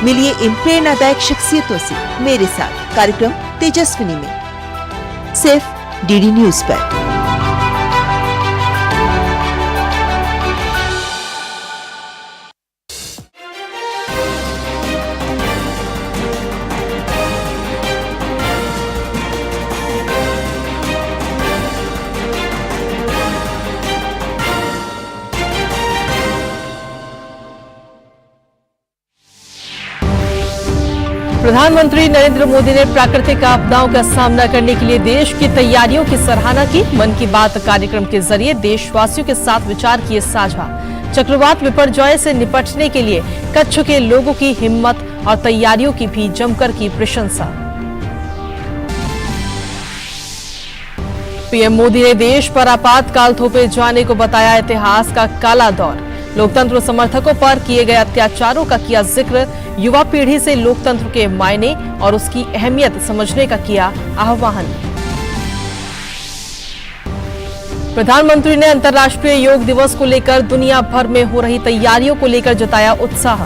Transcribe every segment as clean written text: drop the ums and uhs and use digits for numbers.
मिलिए इन प्रेरणादायक शख्सियतों से मेरे साथ कार्यक्रम तेजस्विनी में, सिर्फ डीडी न्यूज पर। प्रधानमंत्री नरेंद्र मोदी ने प्राकृतिक आपदाओं का सामना करने के लिए देश की तैयारियों की सराहना की। मन की बात कार्यक्रम के जरिए देशवासियों के साथ विचार किए साझा। चक्रवात विपर्यय से निपटने के लिए कच्छ के लोगों की हिम्मत और तैयारियों की भी जमकर की प्रशंसा। पीएम मोदी ने देश पर आपातकाल थोपे जाने को बताया इतिहास का काला दौर। लोकतंत्र समर्थकों पर किए गए अत्याचारों का किया जिक्र। युवा पीढ़ी से लोकतंत्र के मायने और उसकी अहमियत समझने का किया आह्वान। प्रधानमंत्री ने अंतर्राष्ट्रीय योग दिवस को लेकर दुनिया भर में हो रही तैयारियों को लेकर जताया उत्साह।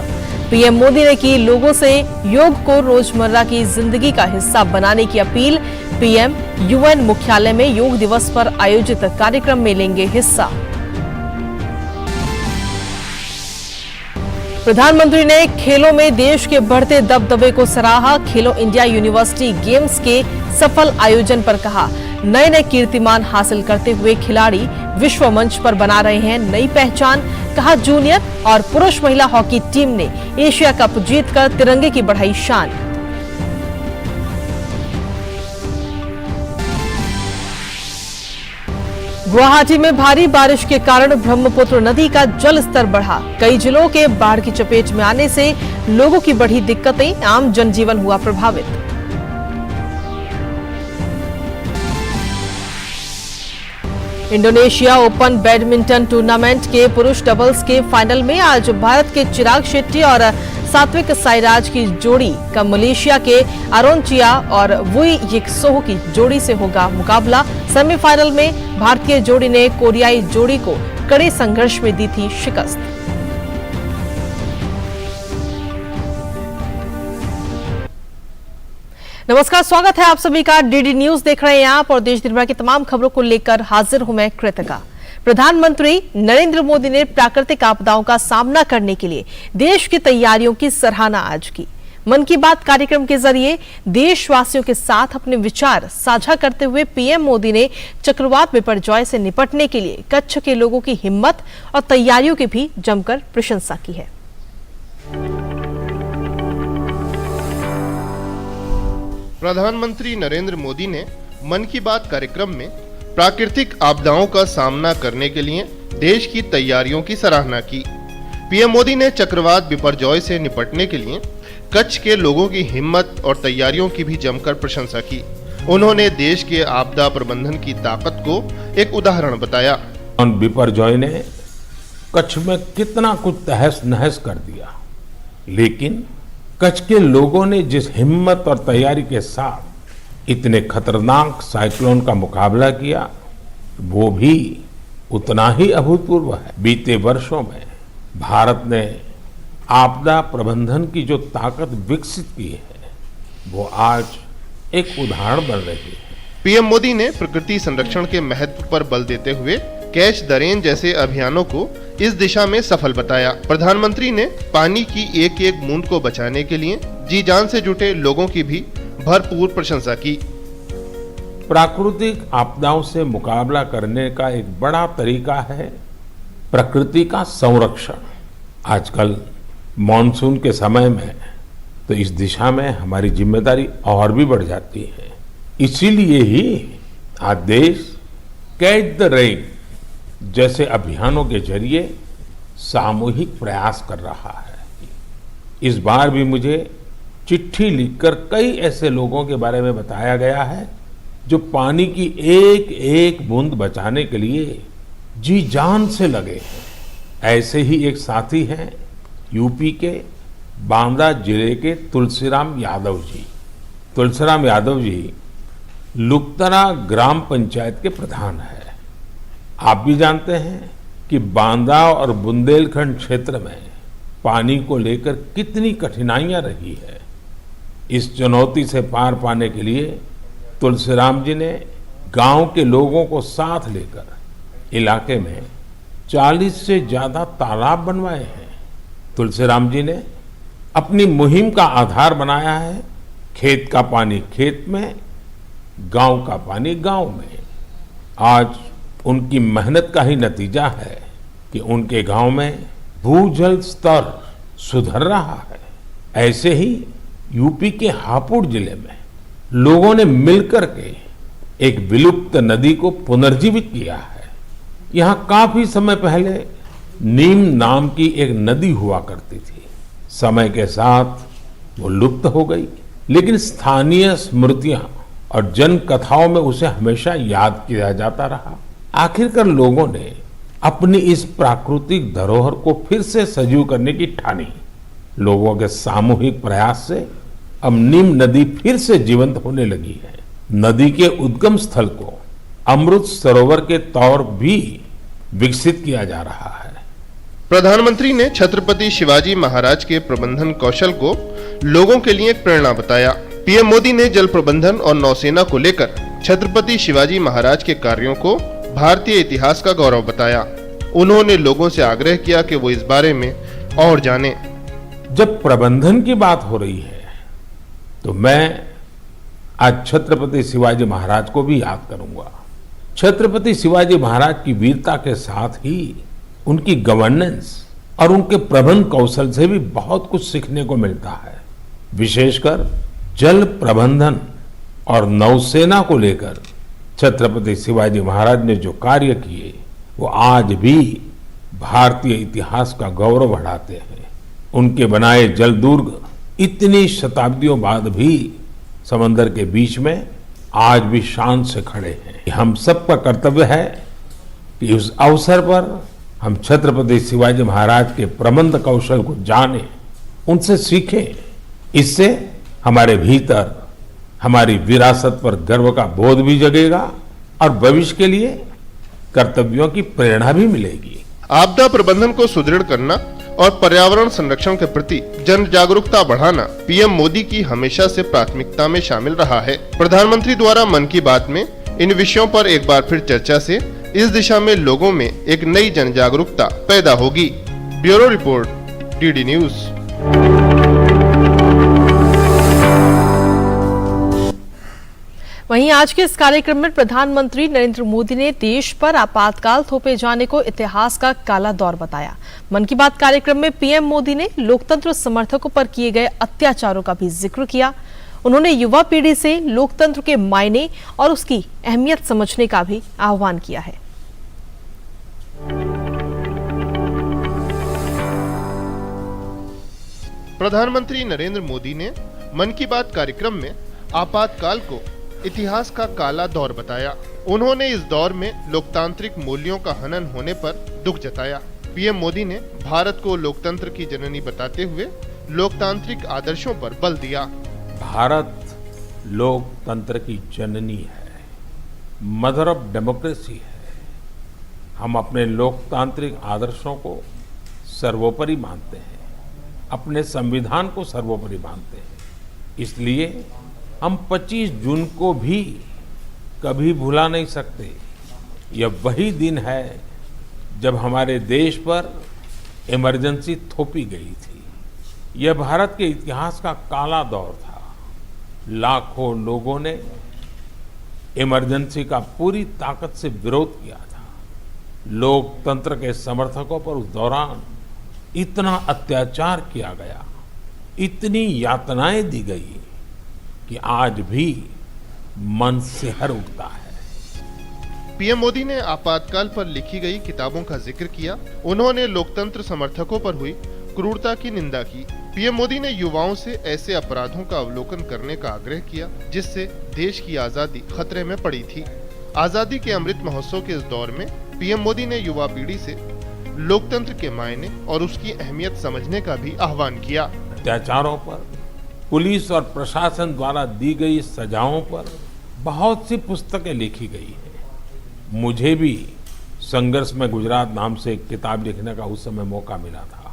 पीएम मोदी ने की लोगों से योग को रोजमर्रा की जिंदगी का हिस्सा बनाने की अपील। पीएम यूएन मुख्यालय में योग दिवस पर आयोजित कार्यक्रम में लेंगे हिस्सा। प्रधानमंत्री ने खेलों में देश के बढ़ते दबदबे को सराहा। खेलो इंडिया यूनिवर्सिटी गेम्स के सफल आयोजन पर कहा, नए नए कीर्तिमान हासिल करते हुए खिलाड़ी विश्व मंच पर बना रहे हैं नई पहचान। कहा, जूनियर और पुरुष महिला हॉकी टीम ने एशिया कप जीतकर तिरंगे की बढ़ाई शान। गुवाहाटी में भारी बारिश के कारण ब्रह्मपुत्र नदी का जल स्तर बढ़ा। कई जिलों के बाढ़ की चपेट में आने से लोगों की बढ़ी दिक्कतें, आम जनजीवन हुआ प्रभावित। इंडोनेशिया ओपन बैडमिंटन टूर्नामेंट के पुरुष डबल्स के फाइनल में आज भारत के चिराग शेट्टी और सात्विक साईराज की जोड़ी का मलेशिया के अरोनचिया और वुई यिक्सोह की जोड़ी से होगा मुकाबला। सेमीफाइनल में भारतीय जोड़ी ने कोरियाई जोड़ी को कड़े संघर्ष में दी थी शिकस्त। नमस्कार, स्वागत है आप सभी का। डीडी न्यूज देख रहे हैं आप और देश दुनिया की तमाम खबरों को लेकर हाजिर हूं मैं कृतिका। प्रधानमंत्री नरेंद्र मोदी ने प्राकृतिक आपदाओं का सामना करने के लिए देश की तैयारियों की सराहना आज की। मन की बात कार्यक्रम के जरिए देशवासियों के साथ अपने विचार साझा करते हुए पीएम मोदी ने चक्रवात विपर्यय से निपटने के लिए कच्छ के लोगों की हिम्मत और तैयारियों की भी जमकर प्रशंसा की है। प्रधानमंत्री नरेंद्र मोदी ने मन की बात कार्यक्रम में प्राकृतिक आपदाओं का सामना करने के लिए देश की तैयारियों की सराहना की। पीएम मोदी ने चक्रवात विपर्यय से निपटने के लिए कच्छ के लोगों की हिम्मत और तैयारियों की भी जमकर प्रशंसा की। उन्होंने देश के आपदा प्रबंधन की ताकत को एक उदाहरण बताया। विपर्यय ने कच्छ में कितना कुछ तहस नहस कर दिया, लेकिन कच्छ के लोगों ने जिस हिम्मत और तैयारी के साथ इतने खतरनाक साइक्लोन का मुकाबला किया, वो भी उतना ही अभूतपूर्व है। बीते वर्षों में भारत ने आपदा प्रबंधन की जो ताकत विकसित की है, वो आज एक उदाहरण बन रही है। पीएम मोदी ने प्रकृति संरक्षण के महत्व पर बल देते हुए कैच द रेन जैसे अभियानों को इस दिशा में सफल बताया। प्रधानमंत्री ने पानी की एक एक बूंद को बचाने के लिए जी जान से जुटे लोगों की भी भरपूर प्रशंसा की। प्राकृतिक आपदाओं से मुकाबला करने का एक बड़ा तरीका है प्रकृति का संरक्षण। आजकल मॉनसून के समय में तो इस दिशा में हमारी जिम्मेदारी और भी बढ़ जाती है। इसीलिए ही आज देश कैच द रेन जैसे अभियानों के जरिए सामूहिक प्रयास कर रहा है। इस बार भी मुझे चिट्ठी लिखकर कई ऐसे लोगों के बारे में बताया गया है जो पानी की एक एक बूंद बचाने के लिए जी जान से लगे हैं। ऐसे ही एक साथी हैं यूपी के बांदा जिले के तुलसीराम यादव जी। तुलसीराम यादव जी लुकतरा ग्राम पंचायत के प्रधान है। आप भी जानते हैं कि बांदा और बुंदेलखंड क्षेत्र में पानी को लेकर कितनी कठिनाइयां रही है। इस चुनौती से पार पाने के लिए तुलसीराम जी ने गांव के लोगों को साथ लेकर इलाके में 40 से ज्यादा तालाब बनवाए हैं। तुलसीराम जी ने अपनी मुहिम का आधार बनाया है खेत का पानी खेत में, गांव का पानी गांव में। आज उनकी मेहनत का ही नतीजा है कि उनके गांव में भूजल स्तर सुधर रहा है। ऐसे ही यूपी के हापुड़ जिले में लोगों ने मिलकर के एक विलुप्त नदी को पुनर्जीवित किया है। यहां काफी समय पहले नीम नाम की एक नदी हुआ करती थी। समय के साथ वो लुप्त हो गई, लेकिन स्थानीय स्मृतियां और जन कथाओं में उसे हमेशा याद किया जाता रहा। आखिरकार लोगों ने अपनी इस प्राकृतिक धरोहर को फिर से सजीव करने की ठानी। लोगों के सामूहिक प्रयास से अब नीम नदी फिर से जीवंत होने लगी है। नदी के उद्गम स्थल को अमृत सरोवर के तौर भी विकसित किया जा रहा है। प्रधानमंत्री ने छत्रपति शिवाजी महाराज के प्रबंधन कौशल को लोगों के लिए एक प्रेरणा बताया। पीएम मोदी ने जल प्रबंधन और नौसेना को लेकर छत्रपति शिवाजी महाराज के कार्यों को भारतीय इतिहास का गौरव बताया। उन्होंने लोगों से आग्रह किया कि वो इस बारे में और जानें। जब प्रबंधन की बात हो रही है तो मैं आज छत्रपति शिवाजी महाराज को भी याद करूंगा। छत्रपति शिवाजी महाराज की वीरता के साथ ही उनकी गवर्नेंस और उनके प्रबंध कौशल से भी बहुत कुछ सीखने को मिलता है। विशेषकर जल प्रबंधन और नौसेना को लेकर छत्रपति शिवाजी महाराज ने जो कार्य किए वो आज भी भारतीय इतिहास का गौरव बढ़ाते हैं। उनके बनाए जल दुर्ग इतनी शताब्दियों बाद भी समंदर के बीच में आज भी शान से खड़े हैं। हम सबका कर्तव्य है कि उस अवसर पर हम छत्रपति शिवाजी महाराज के प्रबंध कौशल को जानें, उनसे सीखें। इससे हमारे भीतर हमारी विरासत पर गर्व का बोध भी जगेगा और भविष्य के लिए कर्तव्यों की प्रेरणा भी मिलेगी। आपदा प्रबंधन को सुदृढ़ करना और पर्यावरण संरक्षण के प्रति जन जागरूकता बढ़ाना पीएम मोदी की हमेशा से प्राथमिकता में शामिल रहा है। प्रधानमंत्री द्वारा मन की बात में इन विषयों पर एक बार फिर चर्चा से इस दिशा में लोगों में एक नई जन जागरूकता पैदा होगी। Bureau report, DD news. वहीं आज के इस कार्यक्रम में प्रधानमंत्री नरेंद्र मोदी ने देश पर आपातकाल थोपे जाने को इतिहास का काला दौर बताया। मन की बात कार्यक्रम में पीएम मोदी ने लोकतंत्र समर्थकों पर किए गए अत्याचारों का भी जिक्र किया। उन्होंने युवा पीढ़ी से लोकतंत्र के मायने और उसकी अहमियत समझने का भी आह्वान किया है। प्रधानमंत्री नरेंद्र मोदी ने मन की बात कार्यक्रम में आपातकाल को इतिहास का काला दौर बताया। उन्होंने इस दौर में लोकतांत्रिक मूल्यों का हनन होने पर दुख जताया। पीएम मोदी ने भारत को लोकतंत्र की जननी बताते हुए लोकतांत्रिक आदर्शों पर बल दिया। भारत लोकतंत्र की जननी है, मदर ऑफ डेमोक्रेसी है। हम अपने लोकतांत्रिक आदर्शों को सर्वोपरि मानते हैं, अपने संविधान को सर्वोपरि मानते हैं। इसलिए हम 25 जून को भी कभी भुला नहीं सकते। यह वही दिन है जब हमारे देश पर इमरजेंसी थोपी गई थी। यह भारत के इतिहास का काला दौर था। लाखों लोगों ने इमरजेंसी का पूरी ताकत से विरोध किया था। लोकतंत्र के समर्थकों पर उस दौरान इतना अत्याचार किया गया, इतनी यातनाएं दी गई कि आज भी मन सिहर उठता है। पीएम मोदी ने आपातकाल पर लिखी गई किताबों का जिक्र किया। उन्होंने लोकतंत्र समर्थकों पर हुई क्रूरता की निंदा की। पीएम मोदी ने युवाओं से ऐसे अपराधों का अवलोकन करने का आग्रह किया जिससे देश की आजादी खतरे में पड़ी थी। आजादी के अमृत महोत्सव के इस दौर में पीएम मोदी ने युवा पीढ़ी से लोकतंत्र के मायने और उसकी अहमियत समझने का भी आह्वान किया। अत्याचारों पर पुलिस और प्रशासन द्वारा दी गई सजाओं पर बहुत सी पुस्तकें लिखी गई हैं। मुझे भी संघर्ष में गुजरात नाम से एक किताब लिखने का उस समय मौका मिला था।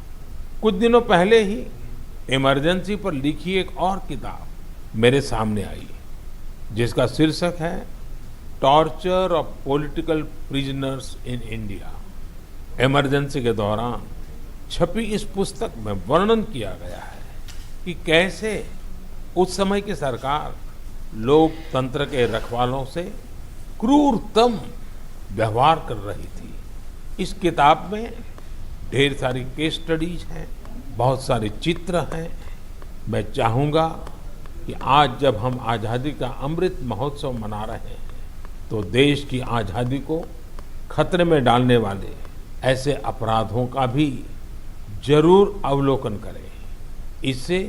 कुछ दिनों पहले ही इमरजेंसी पर लिखी एक और किताब मेरे सामने आई, जिसका शीर्षक है torture of political prisoners in India. Emergency के दौरान छपी इस पुस्तक में वर्णन किया गया है कि कैसे उस समय की सरकार लोकतंत्र के रखवालों से क्रूरतम व्यवहार कर रही थी। इस किताब में ढेर सारी केस स्टडीज हैं, बहुत सारे चित्र हैं। मैं चाहूँगा कि आज जब हम आज़ादी का अमृत महोत्सव मना रहे हैं तो देश की आज़ादी को खतरे में डालने वाले ऐसे अपराधों का भी जरूर अवलोकन करें। इससे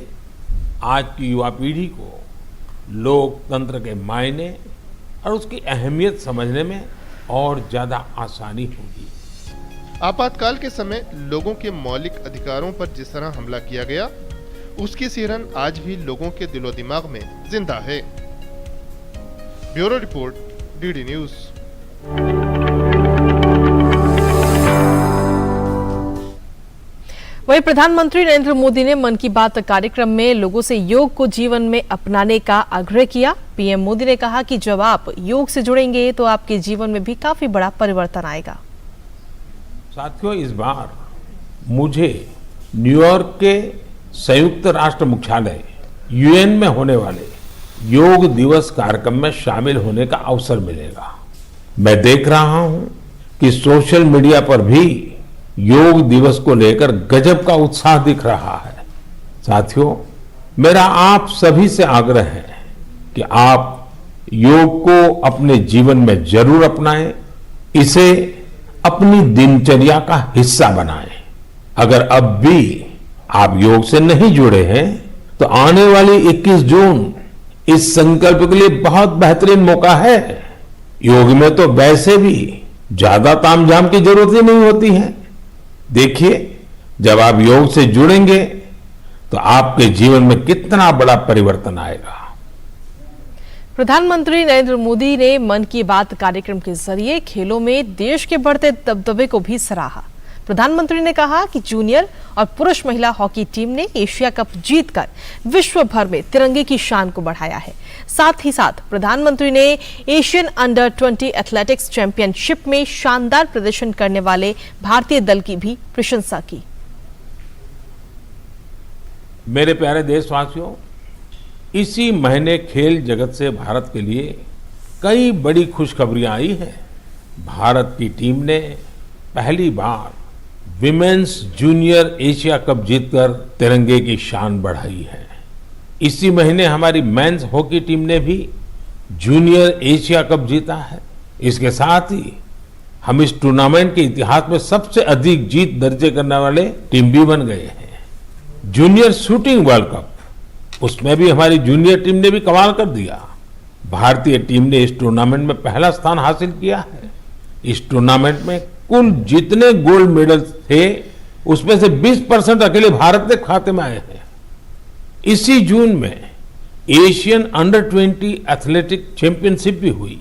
आज की युवा पीढ़ी को लोकतंत्र के मायने और उसकी अहमियत समझने में और ज़्यादा आसानी होगी। आपातकाल के समय लोगों के मौलिक अधिकारों पर जिस तरह हमला किया गया, उसकी सिहरन आज भी लोगों के दिलो दिमाग में जिंदा है। Bureau report, DD news. वहीं प्रधानमंत्री नरेंद्र मोदी ने मन की बात कार्यक्रम में लोगों से योग को जीवन में अपनाने का आग्रह किया। पीएम मोदी ने कहा कि जब आप योग से जुड़ेंगे तो आपके जीवन में भी काफी बड़ा परिवर्तन आएगा। साथियों, इस बार मुझे न्यूयॉर्क के संयुक्त राष्ट्र मुख्यालय यूएन में होने वाले योग दिवस कार्यक्रम में शामिल होने का अवसर मिलेगा। मैं देख रहा हूं कि सोशल मीडिया पर भी योग दिवस को लेकर गजब का उत्साह दिख रहा है। साथियों, मेरा आप सभी से आग्रह है कि आप योग को अपने जीवन में जरूर अपनाएं, इसे अपनी दिनचर्या का हिस्सा बनाएं। अगर अब भी आप योग से नहीं जुड़े हैं तो आने वाली 21 जून इस संकल्प के लिए बहुत बेहतरीन मौका है। योग में तो वैसे भी ज्यादा तामझाम की जरूरत ही नहीं होती है। देखिए, जब आप योग से जुड़ेंगे तो आपके जीवन में कितना बड़ा परिवर्तन आएगा। प्रधानमंत्री नरेंद्र मोदी ने मन की बात कार्यक्रम के जरिए खेलों में देश के बढ़ते दबदबे को भी सराहा। प्रधानमंत्री ने कहा कि जूनियर और पुरुष महिला हॉकी टीम ने एशिया कप जीतकर विश्व भर में तिरंगे की शान को बढ़ाया है। साथ ही साथ प्रधानमंत्री ने एशियन अंडर 20 एथलेटिक्स चैंपियनशिप में शानदार प्रदर्शन करने वाले भारतीय दल की भी प्रशंसा की। मेरे प्यारे देशवासियों, इसी महीने खेल जगत से भारत के लिए कई बड़ी खुशखबरियां आई हैं। भारत की टीम ने पहली बार विमेन्स जूनियर एशिया कप जीतकर तिरंगे की शान बढ़ाई है। इसी महीने हमारी मेंस हॉकी टीम ने भी जूनियर एशिया कप जीता है। इसके साथ ही हम इस टूर्नामेंट के इतिहास में सबसे अधिक जीत दर्ज करने वाले टीम भी बन गए हैं। जूनियर शूटिंग वर्ल्ड कप, उसमें भी हमारी जूनियर टीम ने भी कमाल कर दिया। भारतीय टीम ने इस टूर्नामेंट में पहला स्थान हासिल किया है। इस टूर्नामेंट में कुल जितने गोल्ड मेडल थे उसमें से 20% अकेले भारत के खाते में आए हैं। इसी जून में एशियन अंडर 20 एथलेटिक चैंपियनशिप भी हुई।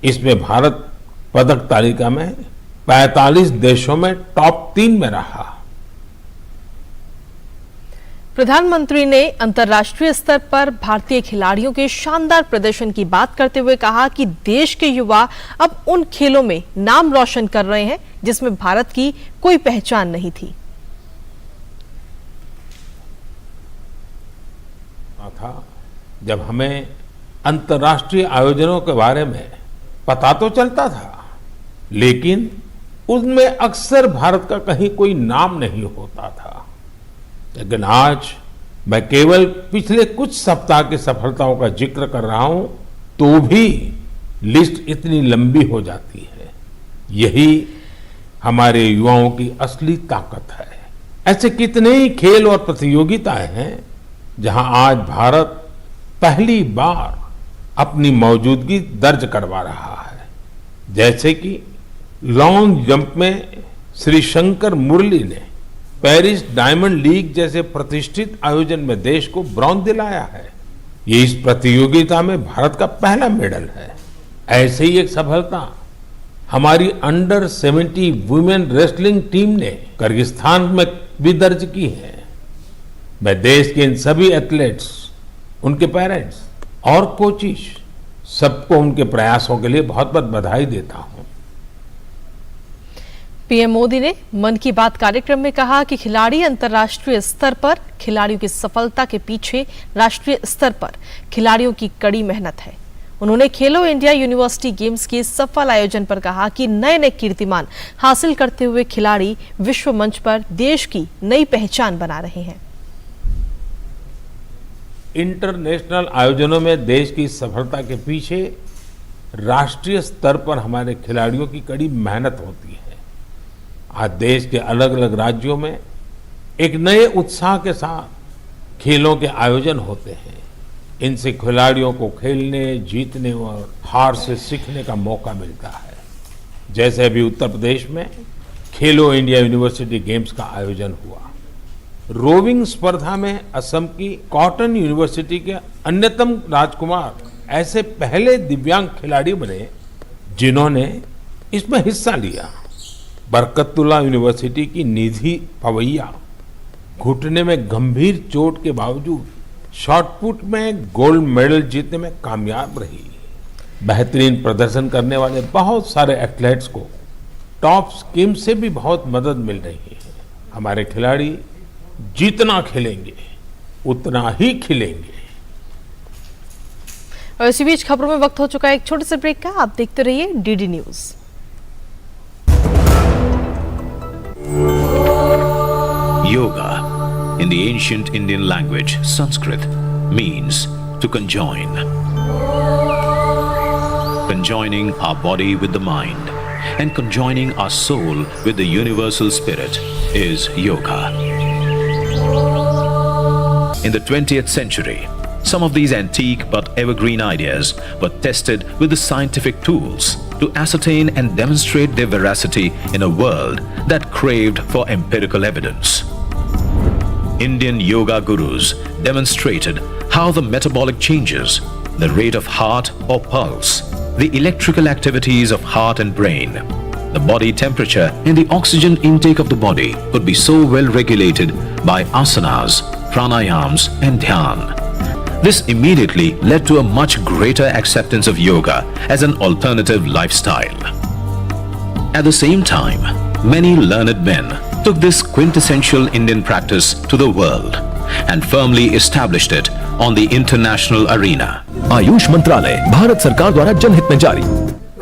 इसमें भारत पदक तालिका में 45 देशों में टॉप 3 में रहा। प्रधानमंत्री ने अंतर्राष्ट्रीय स्तर पर भारतीय खिलाड़ियों के शानदार प्रदर्शन की बात करते हुए कहा कि देश के युवा अब उन खेलों में नाम रोशन कर रहे हैं जिसमें भारत की कोई पहचान नहीं थी। था जब हमें अंतर्राष्ट्रीय आयोजनों के बारे में पता तो चलता था, लेकिन उनमें अक्सर भारत का कहीं कोई नाम नहीं होता था। लेकिन आज मैं केवल पिछले कुछ सप्ताह की सफलताओं का जिक्र कर रहा हूं तो भी लिस्ट इतनी लंबी हो जाती है। यही हमारे युवाओं की असली ताकत है। ऐसे कितने ही खेल और प्रतियोगिताएं हैं जहां आज भारत पहली बार अपनी मौजूदगी दर्ज करवा रहा है। जैसे कि लॉन्ग जंप में श्री शंकर मुरली ने पेरिस डायमंड लीग जैसे प्रतिष्ठित आयोजन में देश को ब्रॉन्ज दिलाया है। ये इस प्रतियोगिता में भारत का पहला मेडल है। ऐसे ही एक सफलता हमारी अंडर 70 वुमेन रेसलिंग टीम ने किर्गिस्तान में भी दर्ज की है। मैं देश के इन सभी एथलीट्स, उनके पेरेंट्स और कोचिज सबको उनके प्रयासों के लिए बहुत बहुत बधाई देता हूं। पीएम मोदी ने मन की बात कार्यक्रम में कहा कि खिलाड़ी अंतर्राष्ट्रीय स्तर पर, खिलाड़ियों की सफलता के पीछे राष्ट्रीय स्तर पर खिलाड़ियों की कड़ी मेहनत है। उन्होंने खेलो इंडिया यूनिवर्सिटी गेम्स के सफल आयोजन पर कहा कि नए नए कीर्तिमान हासिल करते हुए खिलाड़ी विश्व मंच पर देश की नई पहचान बना रहे हैं। इंटरनेशनल आयोजनों में देश की सफलता के पीछे राष्ट्रीय स्तर पर हमारे खिलाड़ियों की कड़ी मेहनत होती है। आज देश के अलग अलग राज्यों में एक नए उत्साह के साथ खेलों के आयोजन होते हैं। इनसे खिलाड़ियों को खेलने, जीतने और हार से सीखने का मौका मिलता है। जैसे अभी उत्तर प्रदेश में खेलो इंडिया यूनिवर्सिटी गेम्स का आयोजन हुआ। रोविंग स्पर्धा में असम की कॉटन यूनिवर्सिटी के अन्यतम राजकुमार ऐसे पहले दिव्यांग खिलाड़ी बने जिन्होंने इसमें हिस्सा लिया। बरकतुल्ला यूनिवर्सिटी की निधि पवैया घुटने में गंभीर चोट के बावजूद शॉटपुट में गोल्ड मेडल जीतने में कामयाब रही। बेहतरीन प्रदर्शन करने वाले बहुत सारे एथलीट्स को टॉप स्कीम से भी बहुत मदद मिल रही है। हमारे खिलाड़ी जितना खेलेंगे उतना ही खिलेंगे। और इसी बीच खबरों में वक्त हो चुका है एक छोटे से ब्रेक का। आप देखते रहिए DD news. Yoga, in the ancient Indian language Sanskrit, means to conjoin. Conjoining our body with the mind and conjoining our soul with the universal spirit is yoga. In the 20th century, some of these antique but evergreen ideas were tested with the scientific tools to ascertain and demonstrate their veracity in a world that craved for empirical evidence. Indian yoga gurus demonstrated how the metabolic changes, the rate of heart or pulse, the electrical activities of heart and brain, the body temperature and the oxygen intake of the body could be so well regulated by asanas, pranayams and dhyan. This immediately led to a much greater acceptance of yoga as an alternative lifestyle. At the same time, many learned men took this quintessential Indian practice to the world and firmly established it on the international arena. Ayush मंत्रालय भारत सरकार द्वारा जनहित में जारी।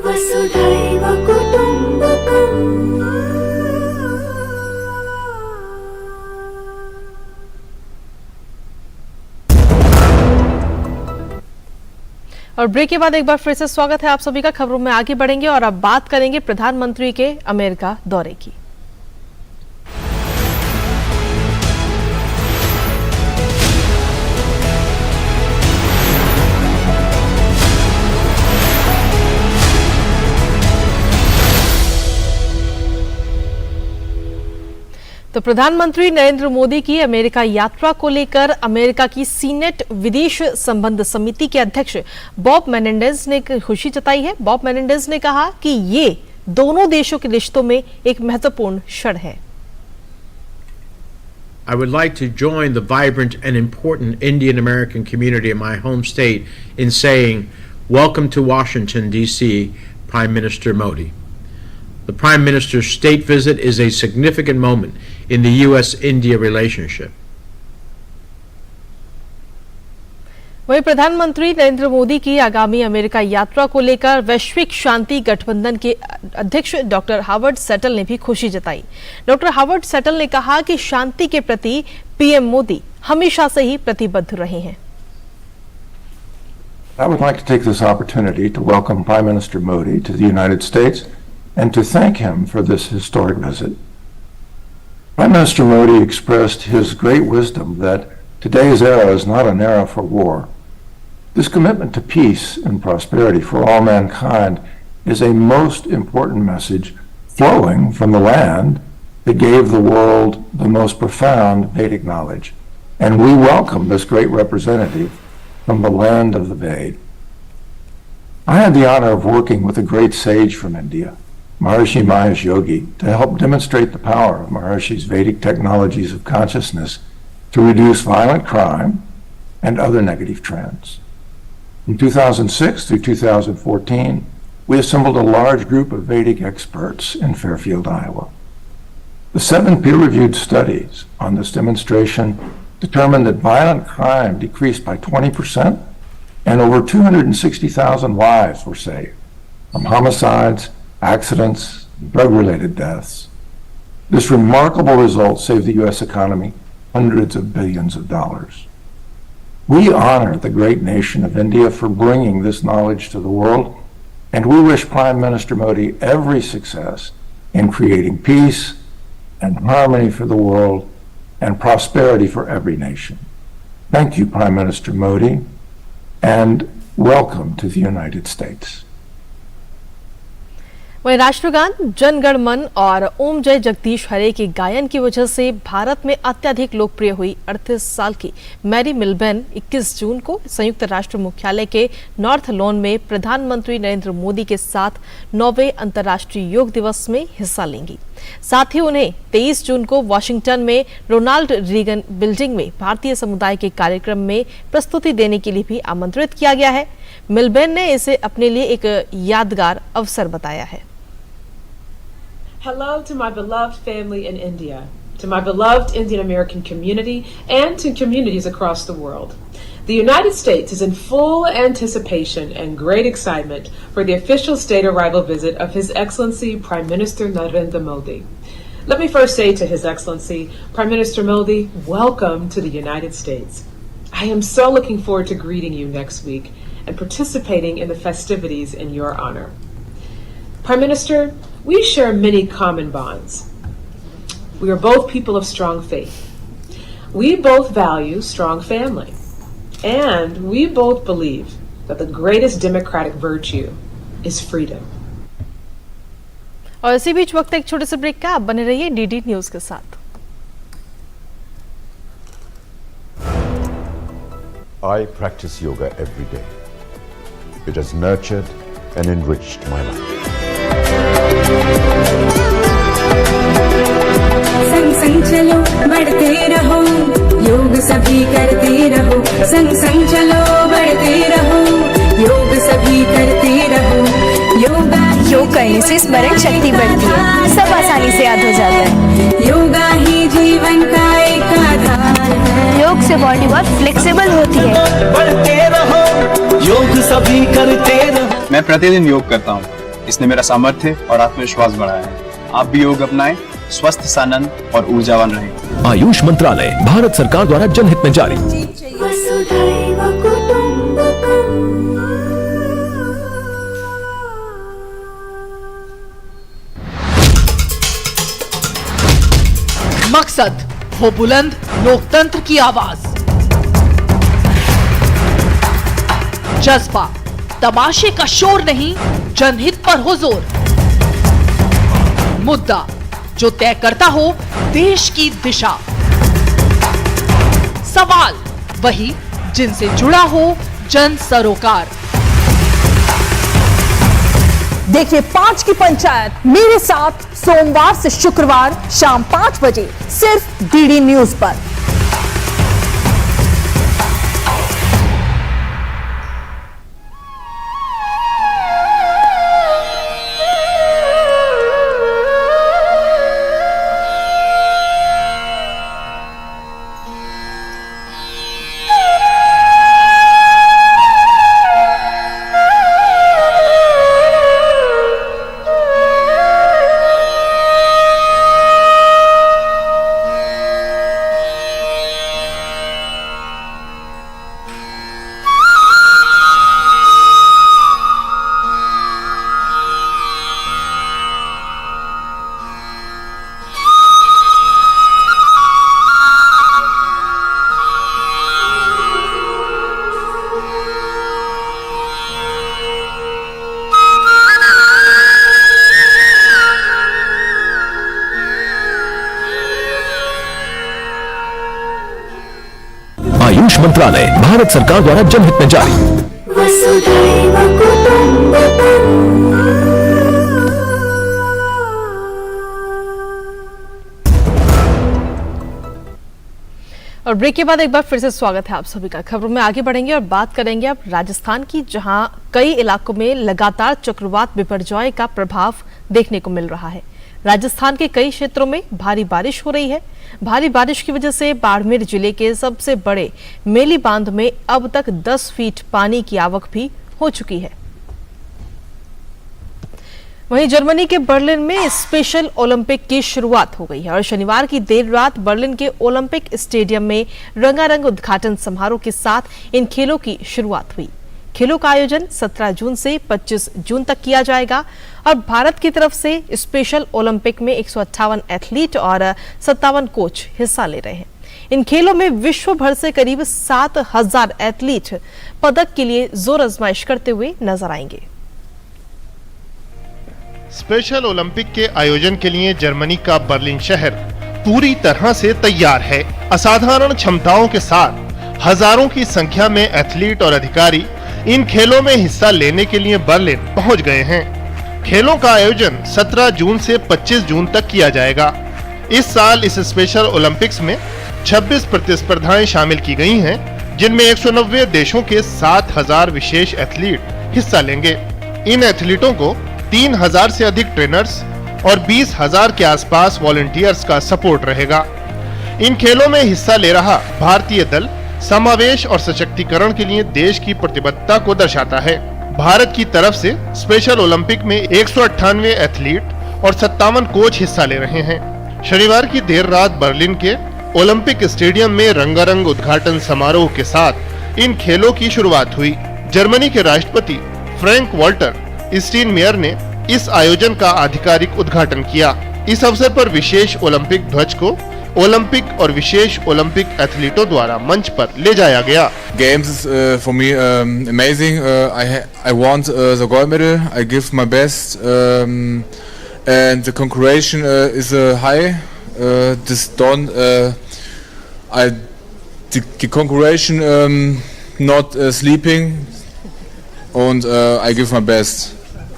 वसुधैव कुटुंबकम्। और break के बाद एक बार फिर से स्वागत है आप सभी का। खबरों में आगे बढ़ेंगे और अब बात करेंगे प्रधानमंत्री के अमेरिका दौरे की। तो प्रधानमंत्री नरेंद्र मोदी की अमेरिका यात्रा को लेकर अमेरिका की सीनेट विदेश संबंध समिति के अध्यक्ष बॉब मेनेंडेज ने खुशी जताई है। बॉब मेनेंडेज ने कहा कि ये दोनों देशों के रिश्तों में एक महत्वपूर्ण क्षण है। I would like to join the vibrant and important Indian American community in my home state in saying, welcome to Washington, D.C., Prime Minister Modi. The Prime Minister's state visit is a significant moment in the U.S.-India relationship. वहीं प्रधानमंत्री नरेंद्र मोदी की आगामी America यात्रा को लेकर वैश्विक शांति गठबंधन के अध्यक्ष डॉक्टर हावर्ड सेटल ने भी खुशी जताई। डॉक्टर हावर्ड सेटल ने कहा कि शांति के प्रति पीएम मोदी हमेशा से ही प्रतिबद्ध रहे हैं। I would like to take this opportunity to welcome Prime Minister Modi to the United States and to thank him for this historic visit. Prime Minister Modi expressed his great wisdom that today's era is not an era for war. This commitment to peace and prosperity for all mankind is a most important message flowing from the land that gave the world the most profound Vedic knowledge. And we welcome this great representative from the land of the Ved. I had the honor of working with a great sage from India, Maharishi Mahesh Yogi, to help demonstrate the power of Maharishi's Vedic technologies of consciousness to reduce violent crime and other negative trends. From 2006 through 2014, we assembled a large group of Vedic experts in Fairfield, Iowa. The 7 peer-reviewed studies on this demonstration determined that violent crime decreased by 20% and over 260,000 lives were saved from homicides, accidents, drug-related deaths. This remarkable result saved the U.S. economy hundreds of billions of dollars. We honor the great nation of India for bringing this knowledge to the world, and we wish Prime Minister Modi every success in creating peace and harmony for the world and prosperity for every nation. Thank you, Prime Minister Modi, and welcome to the United States. वहीं राष्ट्रगान जन गण मन और ओम जय जगदीश हरे के गायन की वजह से भारत में अत्यधिक लोकप्रिय हुई 38 साल की मैरी मिल्बर्न 21 जून को संयुक्त राष्ट्र मुख्यालय के नॉर्थ लॉन में प्रधानमंत्री नरेंद्र मोदी के साथ 9वें अंतर्राष्ट्रीय योग दिवस में हिस्सा लेंगी। साथ ही उन्हें 23 जून को वॉशिंगटन में रोनाल्ड रीगन बिल्डिंग में भारतीय समुदाय के कार्यक्रम में प्रस्तुति देने के लिए भी आमंत्रित किया गया है। मिल्बर्न ने इसे अपने लिए एक यादगार अवसर बताया है। Hello to my beloved family in India, to my beloved Indian American community, and to communities across the world. The United States is in full anticipation and great excitement for the official state arrival visit of His Excellency Prime Minister Narendra Modi. Let me first say to His Excellency Prime Minister Modi, welcome to the United States. I am so looking forward to greeting you next week and participating in the festivities in your honor. Prime Minister, we share many common bonds. We are both people of strong faith. We both value strong family. And we both believe that the greatest democratic virtue is freedom. और इसी बीच वक्त एक छोटे से break का, आप बने रहिए डीडी न्यूज के साथ। I practice yoga every day. It has nurtured and enriched my life. संग संग चलो बढ़ते रहो, योग सभी करते रहो। संग संग चलो बढ़ते रहो, योग सभी करते रहो। योग करने से स्मरण शक्ति बढ़ती है, सब आसानी से याद हो जाता है। योगा ही जीवन का एक आधार है। योग से बॉडी बहुत फ्लेक्सिबल होती है। बढ़ते रहो, योग सभी करते रहो। मैं प्रतिदिन योग करता हूँ, इसने मेरा सामर्थ्य और आत्मविश्वास बढ़ाया है। आप भी योग अपनाएं, स्वस्थ, सानंद और ऊर्जावान रहें। आयुष मंत्रालय भारत सरकार द्वारा जनहित में जारी। वसुधैव कुटुंबकम्। मकसद हो बुलंद लोकतंत्र की आवाज, जज्बा तमाशे का शोर नहीं, जनहित पर हो जोर। मुद्दा जो तय करता हो देश की दिशा, सवाल वही जिनसे जुड़ा हो जन सरोकार। देखिए 5 की पंचायत मेरे साथ सोमवार से शुक्रवार शाम 5 बजे सिर्फ डीडी न्यूज पर। आयुष मंत्रालय भारत सरकार द्वारा जनहित में जारी। वसुधैव कुटुंबकम्। और ब्रेक के बाद एक बार फिर से स्वागत है आप सभी का। खबरों में आगे बढ़ेंगे और बात करेंगे अब राजस्थान की, जहां कई इलाकों में लगातार चक्रवात बिपरजॉय का प्रभाव देखने को मिल रहा है। राजस्थान के कई क्षेत्रों में भारी बारिश हो रही है। भारी बारिश की वजह से बाड़मेर जिले के सबसे बड़े मेली बांध में अब तक 10 फीट पानी की आवक भी हो चुकी है। वहीं जर्मनी के बर्लिन में स्पेशल ओलंपिक की शुरुआत हो गई है और शनिवार की देर रात बर्लिन के ओलंपिक स्टेडियम में रंगारंग उद्घाटन समारोह के साथ इन खेलों की शुरुआत हुई। खेलों का आयोजन 17 जून से 25 जून तक किया जाएगा और भारत की तरफ से स्पेशल ओलंपिक में 158 एथलीट और 57 कोच हिस्सा ले रहे हैं। इन खेलों में विश्व भर से करीब 7000 एथलीट पदक के लिए जोर आजमाइश करते हुए नजर आएंगे। स्पेशल ओलंपिक के आयोजन के लिए जर्मनी का बर्लिन शहर पूरी तरह से तैयार है। असाधारण क्षमताओं के साथ हजारों की संख्या में एथलीट और अधिकारी इन खेलों में हिस्सा लेने के लिए बर्लिन पहुंच गए हैं। खेलों का आयोजन 17 जून से 25 जून तक किया जाएगा। इस साल इस स्पेशल ओलंपिक्स में 26 प्रतिस्पर्धाएं शामिल की गई हैं, जिनमें 190 देशों के 7000 विशेष एथलीट हिस्सा लेंगे। इन एथलीटों को 3000 से अधिक ट्रेनर्स और 20,000 के आसपास वॉलंटियर्स का सपोर्ट रहेगा। इन खेलों में हिस्सा ले रहा भारतीय दल समावेश और सशक्तिकरण के लिए देश की प्रतिबद्धता को दर्शाता है। भारत की तरफ से स्पेशल ओलंपिक में 198 एथलीट और 57 कोच हिस्सा ले रहे हैं। शनिवार की देर रात बर्लिन के ओलंपिक स्टेडियम में रंगारंग उद्घाटन समारोह के साथ इन खेलों की शुरुआत हुई। जर्मनी के राष्ट्रपति फ्रैंक वॉल्टर स्टीनमेयर ने इस आयोजन का आधिकारिक उद्घाटन किया। इस अवसर पर विशेष ओलंपिक ध्वज को ओलंपिक और विशेष ओलंपिक एथलीटों द्वारा मंच पर ले जाया गया। Games is for me amazing. I want the gold medal. I give my best, and the concentration is high. This done. The concentration not sleeping, and I give my best.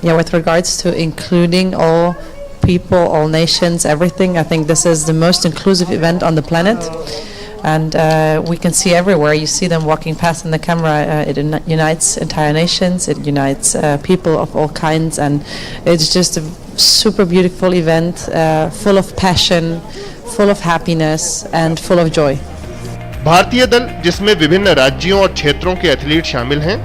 Yeah, with regards to including all people, all nations, everything, I think this is the most inclusive event on the planet, and we can see everywhere. You see them walking past in the camera. It unites entire nations. It unites people of all kinds, and it's just a super beautiful event, full of passion, full of happiness, and full of joy. भारतीय दल, जिसमें विभिन्न राज्यों और क्षेत्रों के athlete शामिल हैं,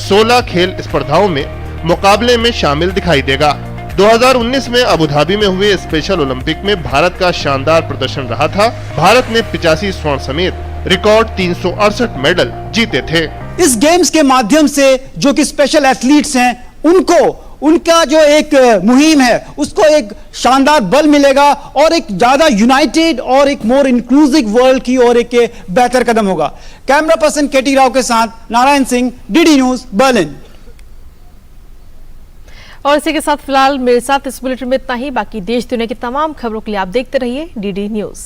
16 खेल स्पर्धाओं में मुकाबले में शामिल दिखाई देगा। 2019 में अबू धाबी में हुए स्पेशल ओलंपिक में भारत का शानदार प्रदर्शन रहा था। भारत ने 85 स्वर्ण समेत रिकॉर्ड 368 मेडल जीते थे। इस गेम्स के माध्यम से जो कि स्पेशल एथलीट्स हैं, उनको उनका जो एक मुहिम है उसको एक शानदार बल मिलेगा और एक ज्यादा यूनाइटेड और एक मोर इंक्लूसिव वर्ल्ड की ओर एक बेहतर कदम होगा। कैमरा पर्सन केटी राव के साथ Narayan Singh, DD news, Berlin. और इसी के साथ फिलहाल मेरे साथ इस बुलेटिन में इतना ही। बाकी देश दुनिया की तमाम खबरों के लिए आप देखते रहिए डीडी न्यूज।